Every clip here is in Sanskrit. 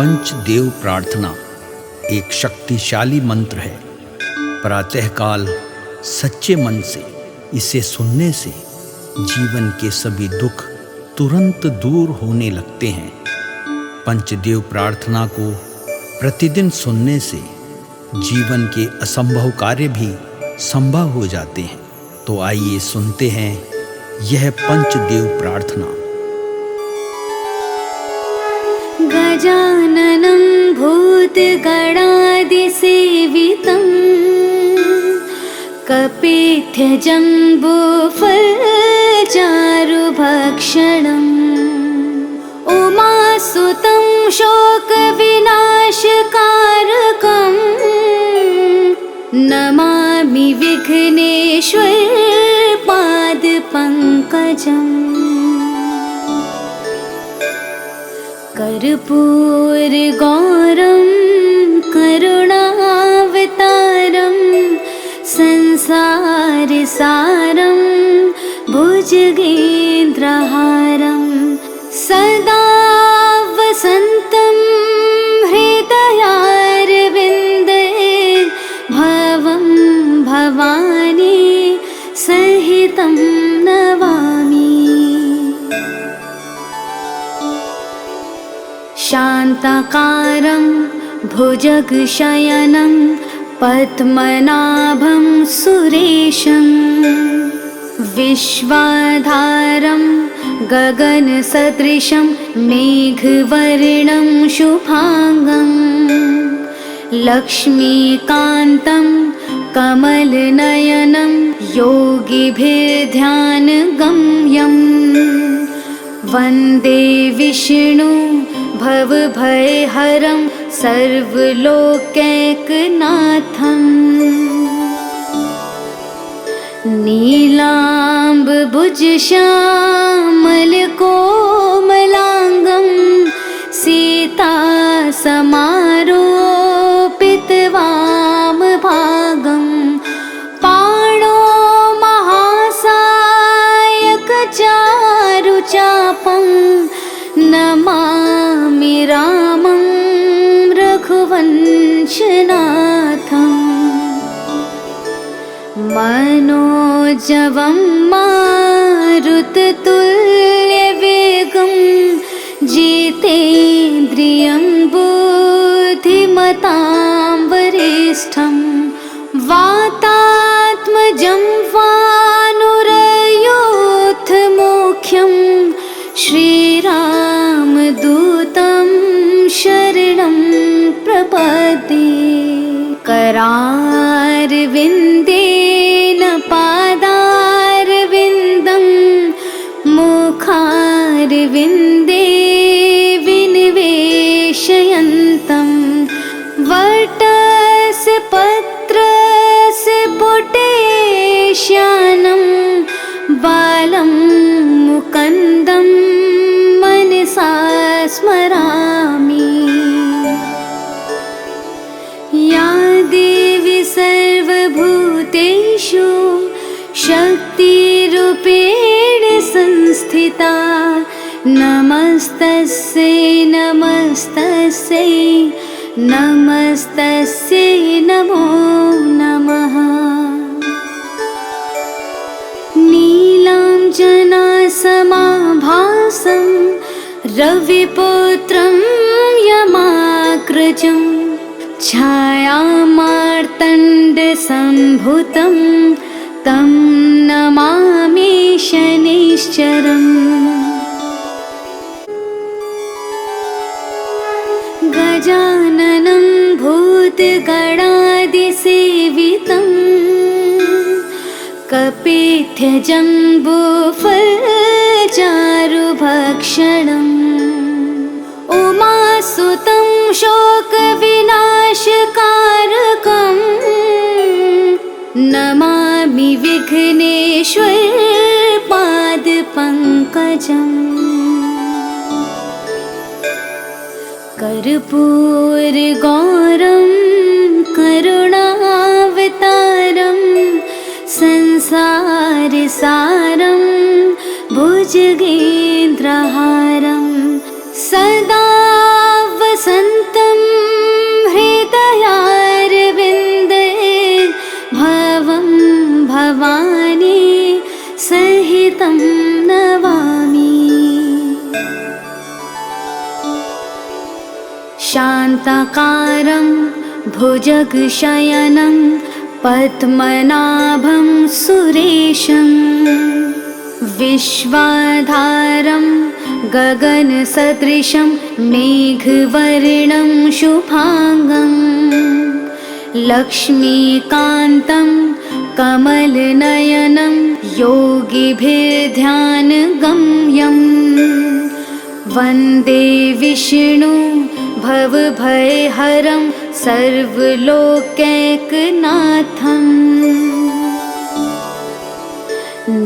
पंचदेव प्रार्थना एक शक्तिशाली मंत्र है। प्रातःकाल सच्चे मन से इसे सुनने से जीवन के सभी दुख तुरंत दूर होने लगते हैं। पंचदेव प्रार्थना को प्रतिदिन सुनने से जीवन के असंभव कार्य भी संभव हो जाते हैं। तो आइए सुनते हैं यह पंचदेव प्रार्थना। गजाननं भूतगणादिसेवितं कपित्थजम्बूफलचारुभक्षणम् उमासुतं शोकविनाशकारकं नमामि विघ्नेश्वरपादपङ्कजम्। कर्पूरगौरं करुणावतारं संसारसारं भुजगेन्द्रहारं सदा वसन्तं हृदयारविन्दे भवं भवानी सहितं नमामि। शान्ताकारं भुजगशयनं पद्मनाभं सुरेशं विश्वाधारं गगनसदृशं मेघवर्णं शुभांगं लक्ष्मीकान्तं कमलनयनं योगिभिर्ध्यानगम्यं वन्दे विष्णु भवभयहरं सर्वलोकैकनाथम्। नीलाम्बुजश्यामलकोमलाङ्गं सीतासमारोपितवामभागं पाणो महासायकचारुचापं नमामि रामं रघुवंशनाथम्। मनोजवं मारुततुल्यवेगं जितेन्द्रियं बुद्धिमतां वरिष्ठं वातात्मजं वानुरयोधमुख्यं श्रीरामदूतं शरणं प्रपद्ये। करारविन्देन पादारविन्दं मुखारविन्दे विनिवेशयन्तं वटस्य पत्रस्य पुटेश्यानं बालं मुकुन्दं मनसा स्मरामि। या देवी सर्वभूतेषु शक्तिरूपेण संस्थिता नमस्तस्यै नमस्तस्यै नमस्तस्यै नमो नमः। नीलाञ्जनासमाभासं रविपुत्रं यमाग्रजं छायामार्तण्डसम्भुतं तं नमामि शनैश्चरम्। गजाननं भूतगणादिसेवितं कपित्थजम्बूफलचारुभक्षणम् उमासुतं शोकविनाशकारकं नमामि विघ्नेश्वरपादपङ्कजम्। कर्पूरगौरं करुणावतारं संसारसारं भुजगेन्द्रहारं सदा वसन्तं हृदयारविन्दे भवं भवानी सहितं नमामि। शान्ताकारं भुजगशयनं पद्मनाभं सुरेशं विश्वाधारं गगनसदृशं मेघवर्णं शुभांगं लक्ष्मीकान्तं कमलनयनं योगिभिर्ध्यानगम्यं वन्दे विष्णु भवभयहरं सर्वलोकैकनाथं।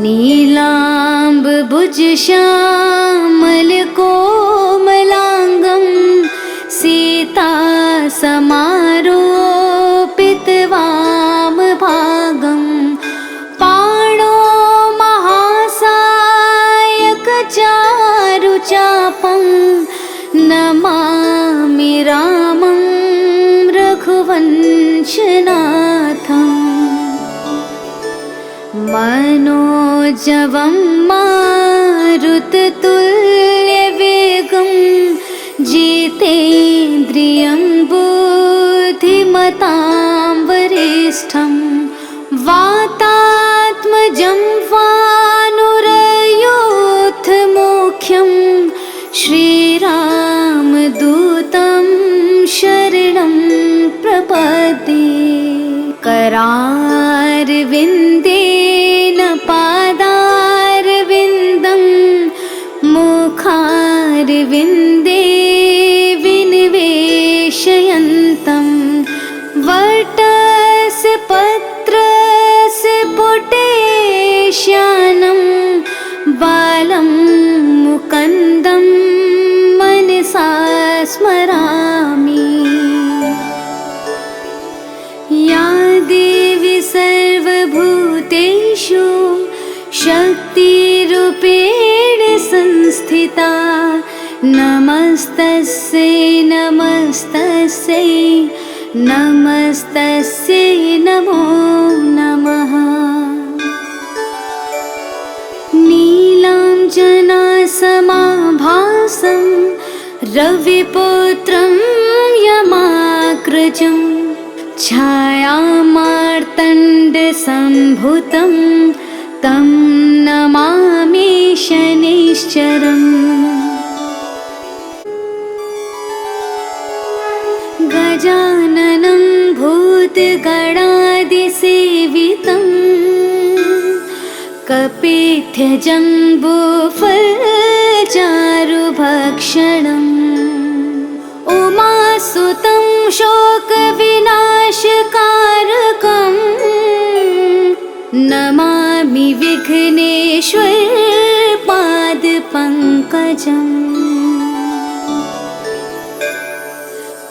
नीलाम्बुजश्यामलकोमलाङ्गं सीतासमारोपितवामभागं पाणो महासायकचारुचापं नमामि रामं रघुवंशनाथम्। मनोजवं मारुततुल्यवेगं जितेन्द्रियं बुद्धिमतां वरिष्ठं वातात्मजं वानुरयोधमुख्यं श्रीरामदूतं शरणं प्रपद्ये। करारविन्देन पादारविन्दं मुखारविन्दे विनिवेशयन्तं वटस्य पत्रस्य पुटेश्यानं बालं मुकुन्दं मनसा स्मरामि। या देवी सर्वभूतेषु शक्तिरूपेण संस्थिता नमस्तस्यै नमस्तस्यै नमस्तस्यै नमो नमः। नीलाञ्जनासमाभासं रविपुत्रं यमाग्रजं छायामार्तण्डसम्भुतं तं नमामि शनैश्चरम्। गजाननं भूतगणादिसेवितं कपित्थजम्बूफलचारुभक्षणम् उमासुतं शोकविनाशकारकं नमामि विघ्नेश्वरपादपङ्कजम्।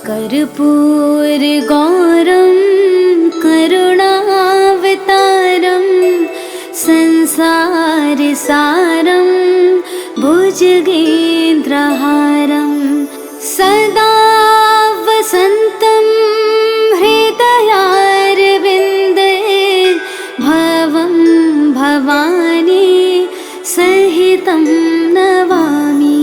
कर्पूरगौरं करुणावतारं संसारसारं भुजगेन्द्रहारं सदा वसन्तं हृदयारविन्दे भवं भवानी सहितं नमामि।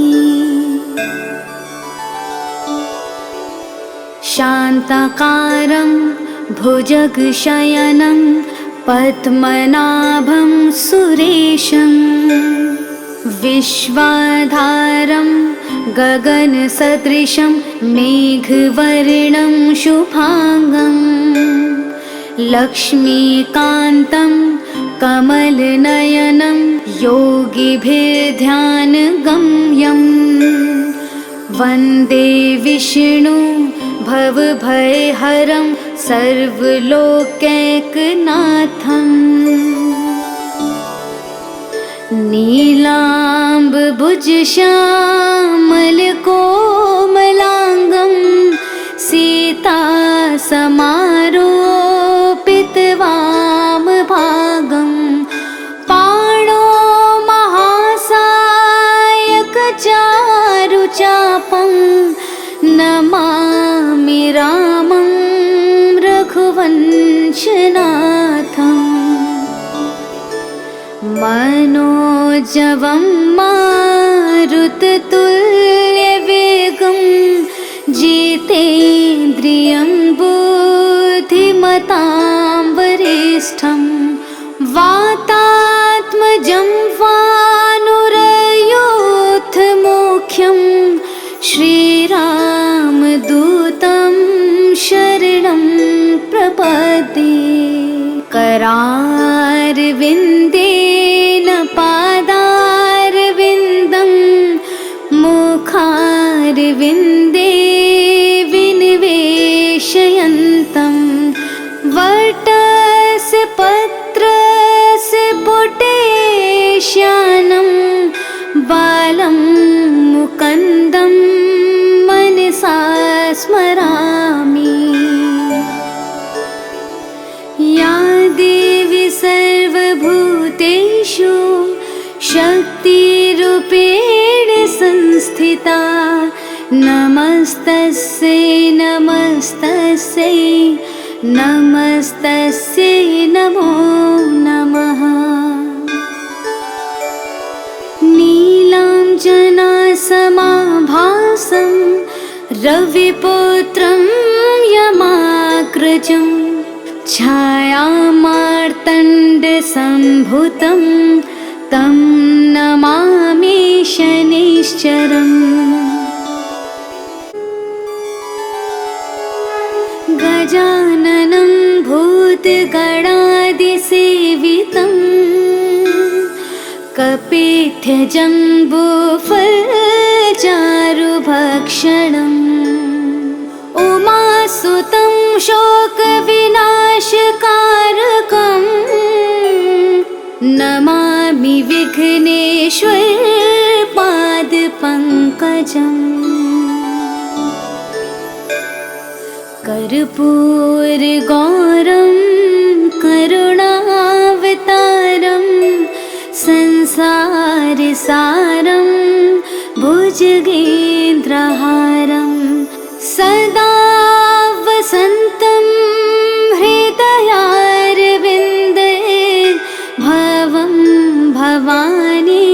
शान्ताकारं भुजगशयनं पद्मनाभं सुरेशं विश्वाधारं गगनसदृशं मेघवर्णं शुभांगं लक्ष्मीकान्तं कमलनयनं योगिभिर्ध्यानगम्यं वन्दे विष्णु भवभयहरं सर्वलोकैकनाथम्। नीलाम्बुजश्यामलकोमलाङ्गं सीतासमारोपितवामभागं पाणो महासायकचारुचापं नमामि मनोजवं मारुततुल्यवेगं जितेन्द्रियं बुद्धिमतां वरिष्ठं वातात्मजं वानुरयोधमुख्यं श्रीरामदूतं शरणं प्रपद्ये। करारविन्देन पादारविन्दं मुखारविन्दे विनिवेशयन्तं वटस्य पत्रस्य पुटेश्यानं बालं मुकुन्दं मनसा स्मरामि। या देवी सर्वभूतेषु शक्तिरूपेण संस्थिता नमस्तस्यै नमस्तस्यै नमस्तस्यै नमो नमः। नीलाञ्जनासमाभासं रविपुत्रं यमाग्रजं छायामार्तण्डसम्भुतं तं नमामि शनैश्चरम्। गजाननं भूतगणादिसेवितं कपित्थजम्बूफलचारुभक्षणम् उमासुतं शोकविनाशकारकं नमामि विघ्नेश्वरपादपङ्कजम्। कर्पूरगौरं करुणावतारं संसारसारं भुजगेन्द्रहारं सदा वसन्तं हृदयारविन्दे भवं भवानी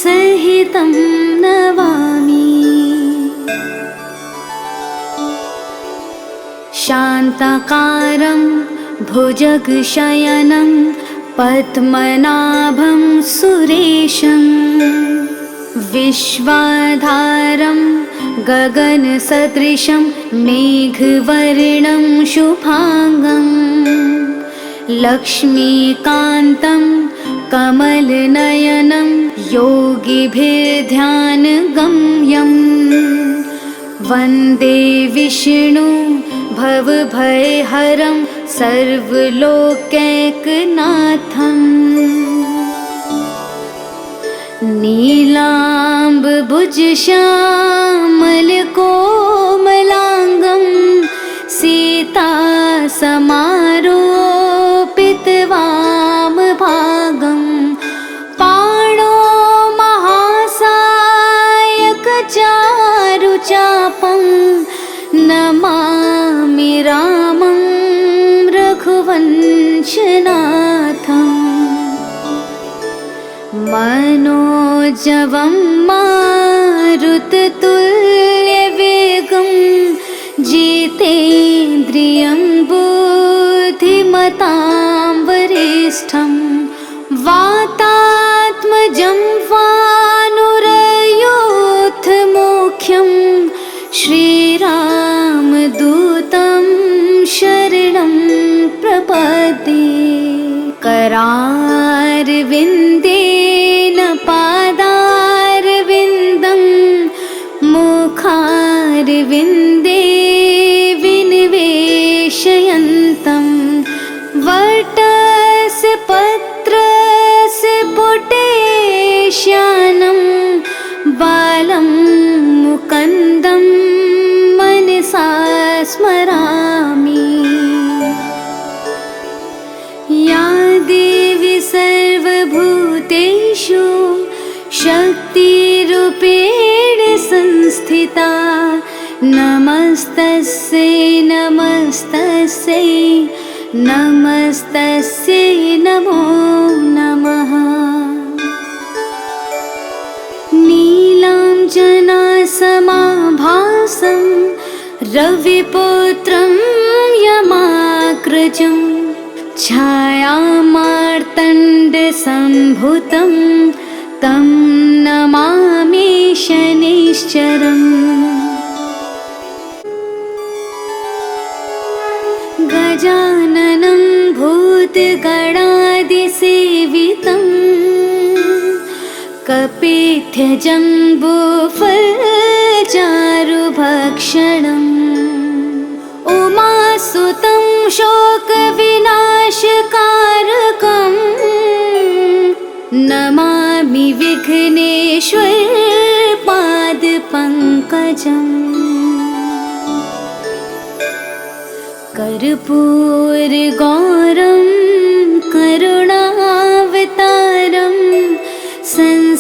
सहितं नमामि। शान्ताकारं भुजगशयनं पद्मनाभं सुरेशं विश्वाधारं गगनसदृशं मेघवर्णं शुभांगं लक्ष्मीकान्तं कमलनयनं योगिभिर्ध्यानगम्यं वन्दे विष्णु भवभयहरं सर्वलोकैकनाथम्। नीलाम्बुजश्यामलकोमलाङ्गं सीतासमारोपितवामभागं पाणो महासायकचारुचापं नमामि रामं रघुवंशनाथम्। मनोजवं मारुततुल्यवेगं जितेन्द्रियं बुद्धिमतां वरिष्ठं वातात्मजं वानुरयोधमुख्यं श्रीरामदूतं शरणं प्रपद्ये। करारविन्देन पादारविन्दं मुखारविन्दे विनिवेशयन्तं वटस्य पत्रस्य पुटेश्यानं बालं मुकुन्दं मनसा स्मरामि। या देवी सर्वभूतेषु शक्तिरूपेण संस्थिता नमस्तस्यै नमस्तस्यै नमस्तस्यै नमो नमः। रविपुत्रं यमाग्रजं छायामार्तण्डसम्भुतं तं नमामि शनिश्चरम्। गजाननं भूतगणादिसेवितं कपित्थजम्बूफलचारुभक्षणम् उमासुतं शोकविनाशकारकं नमामि विघ्नेश्वरपादपङ्कजम्। कर्पूरगौरं करुणावतारं संसारसारं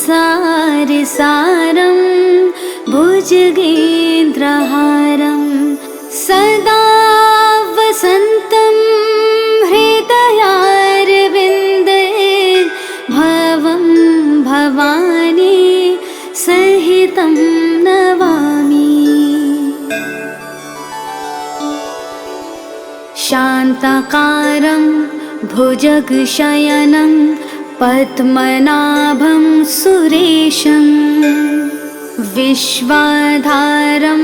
भुजगेन्द्रहारं सदा वसन्तं हृदयारविन्दे भवं भवानी सहितं नमामि। शान्ताकारं भुजगशयनं पद्मनाभं सुरेशं विश्वाधारं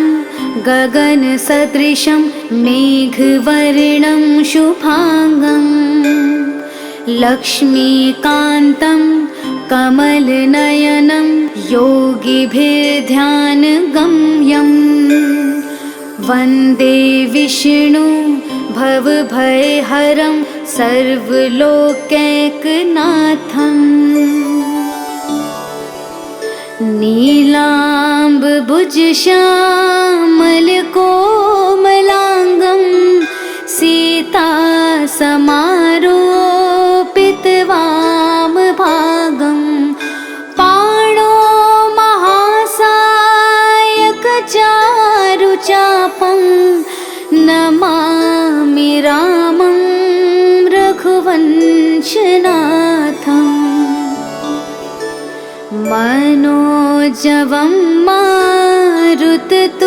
गगनसदृशं मेघवर्णं शुभांगं लक्ष्मीकान्तं कमलनयनं योगिभिर्ध्यानगम्यं वन्दे विष्णु भवभयहरं सर्वलोकैकनाथम्। नीलाम्बुजश्यामलकोमलाङ्गं सीतासमारोपितवामभागं पाणो महासायकचारुचापं नमामि रामं रघुवंशनाथम्। मनोजवं मारुततुल्यवेगं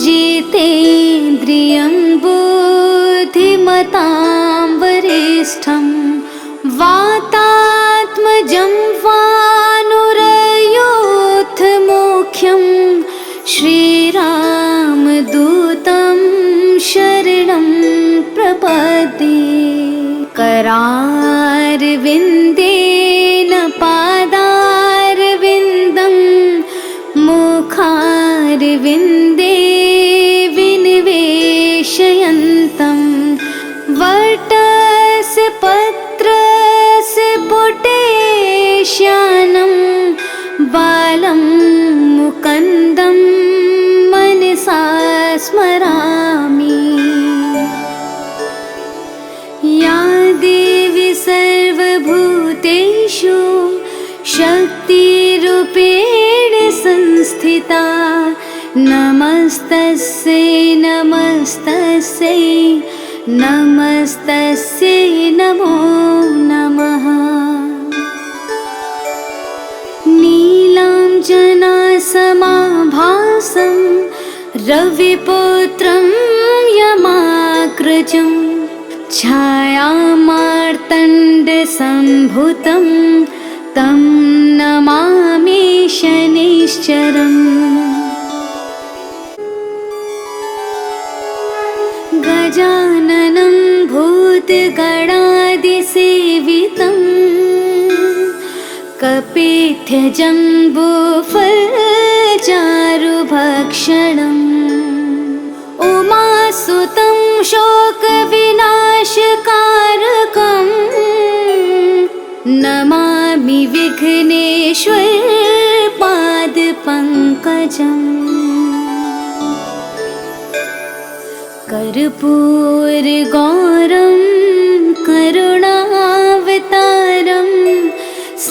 जितेन्द्रियं बुद्धिमतां वरिष्ठं वातात्मजं वानुरयोधमुख्यं श्रीरामदूतं शरणं प्रपद्ये। करारविन्देन पादारविन्दं मुखारविन्दे विनिवेशयन्तं वटस्य पत्रस्य पुटेश्यानं बालं मुकुन्दं मनसा स्मरामि। या देवी सर्वभूतेषु शक्तिरूपेण संस्थिता नमस्तस्यै नमस्तस्यै नमस्तस्यै नमो नमः। नीलाञ्जनासमाभासं रविपुत्रं यमाग्रजं छायामार्तण्डसम्भुतं तं नमामि शनिश्चरम्। गजाननं भूतगणादिसेवितं कपित्थजम्बूफलचारुभक्षणम् उमासुतं शोकविनाशकारकं नमामि विघ्नेश्वरपादपङ्कजम्। कर्पूरगौरं करुणावतारं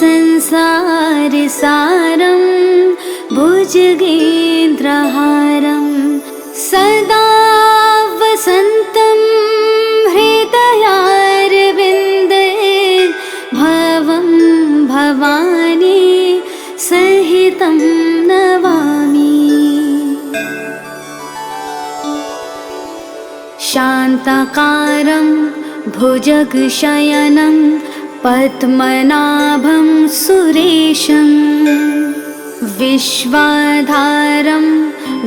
संसारसारं भुजगेन्द्रहारं सदा वसन्तं हृदयारविन्दे भवं भवानी सहितं नमामि। शान्ताकारं भुजगशयनं पद्मनाभं सुरेशं विश्वाधारं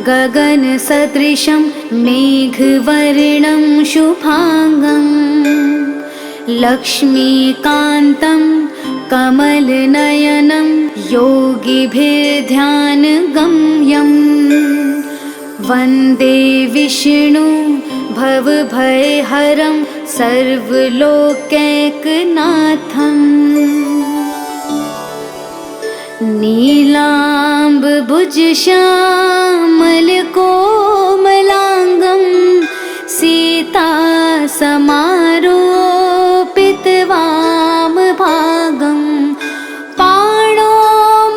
गगनसदृशं मेघवर्णं शुभांगं लक्ष्मीकान्तं कमलनयनं योगिभिर्ध्यानगम्यं वन्दे विष्णु भवभयहरं सर्वलोकैकनाथम् नीलाम्बुजश्यामलकोमलाङ्गं सीतासमारोपितवामभागं पाणो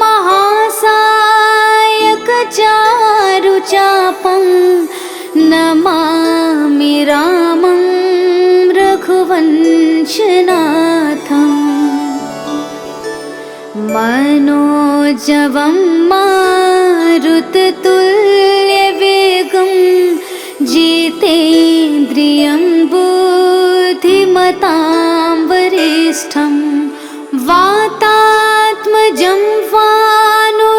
महासायकचारुचापं नमामि रामं रघुवंशनाथम् मनोजवं मारुततुल्यवेगं जितेन्द्रियं बुद्धिमतां वरिष्ठं वातात्मजं वानुरयोधमुख्यं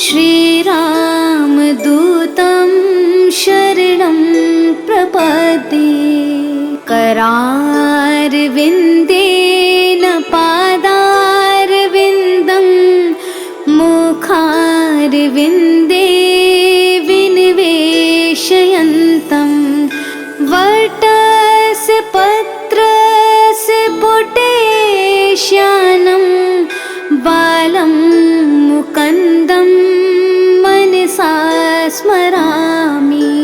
श्रीरामदूतं शरणं प्रपद्ये करारविन्देन पादारविन्दं मुखारविन्दे विनिवेशयन्तं वटस्य पत्रस्य पुटेश्यानं बालं मुकुन्दं मनसा स्मरामि।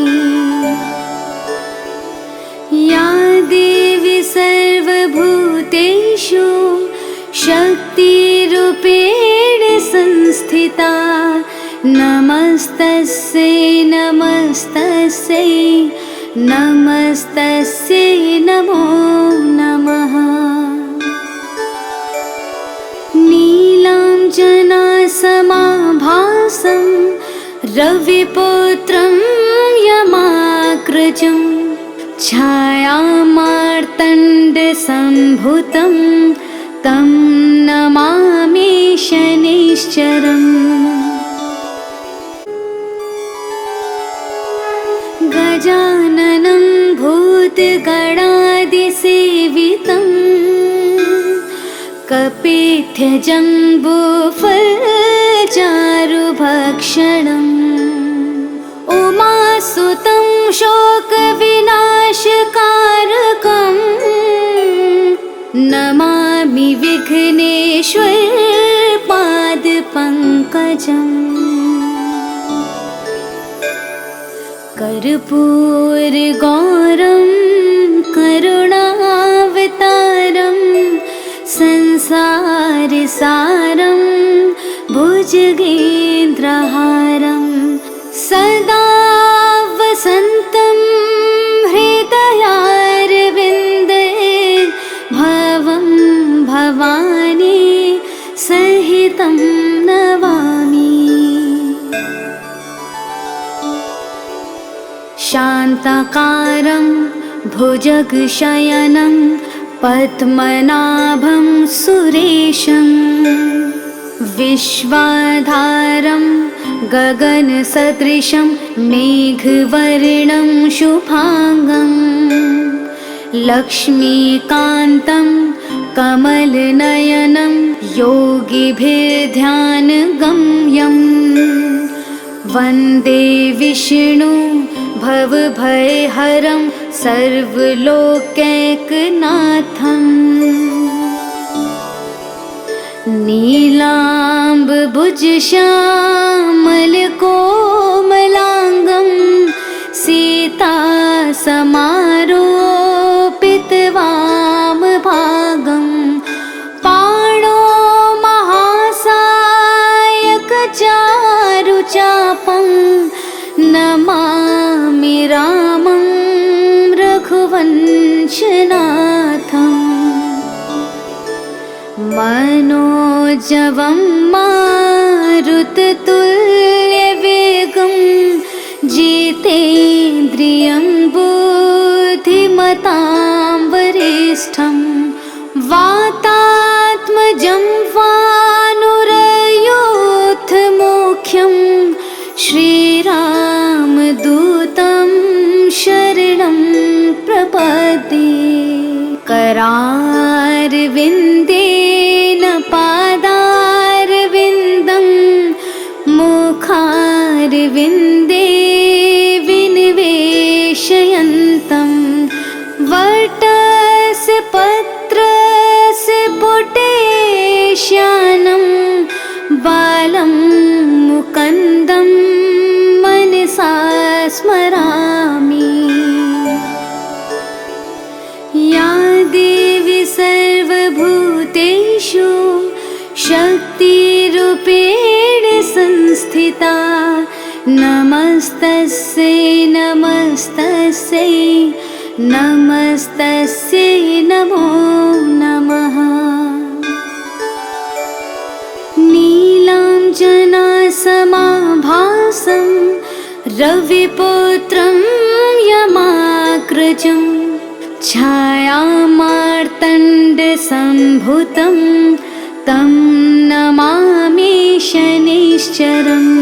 या देवी सर्वभूतेषु शक्तिरूपेण संस्थिता नमस्तस्यै नमस्तस्यै नमस्तस्यै नमो नमः। नीलाञ्जनासमाभासं रविपुत्रं यमाग्रजं छायामार्तण्डसम्भुतं तं नमामि शनैश्चरम्। गजाननं भूतगणादिसेवितं कपित्थजम्बूफलचारुभक्षणम् उमासुतं शोकविनाशकारकं नमामि विघ्नेश्वरपादपङ्कजम्। कर्पूरगौरं करुणावतारं संसारसारं भुजगेन्द्रहारं सदा वसन्तं हृदयारविन्दे भवं भवानी सहितं नमामि। शान्ताकारं भुजगशयनं पद्मनाभं सुरेशं विश्वाधारं गगनसदृशं मेघवर्णं शुभांगं लक्ष्मीकान्तं कमलनयनं योगिभिर्ध्यानगम्यं वन्दे विष्णु भवभयहरं सर्वलोकैकनाथम् नीलाम्बुजश्यामलकोमलाङ्गं सीतासमारोपितवामभागं पाणो महासायकचारुचापं नमामि रामं रघुवंशनाथम् मनोजवं मा मारुततुल्यवेगं जितेन्द्रियं बुद्धिमतां वरिष्ठं वातात्मजं वानुरयोधमुख्यं श्रीरामदूतं शरणं प्रपद्ये। करारविन्देन पादारविन्दं मुखारविन्दे विनिवेशयन्तं वटस्य पत्रस्य पुटेश्यानं बालं मुकुन्दं मनसा स्मरामि। या देवी सर्वभूतेषु शक्तिरूपेण संस्थिता नमस्तस्यै नमस्तस्यै नमस्तस्यै नमो नमः। नीलाञ्जनासमाभासं रविपुत्रं यमाग्रजं छायामार्तण्डसम्भुतं तं नमामि शनैश्चरम्।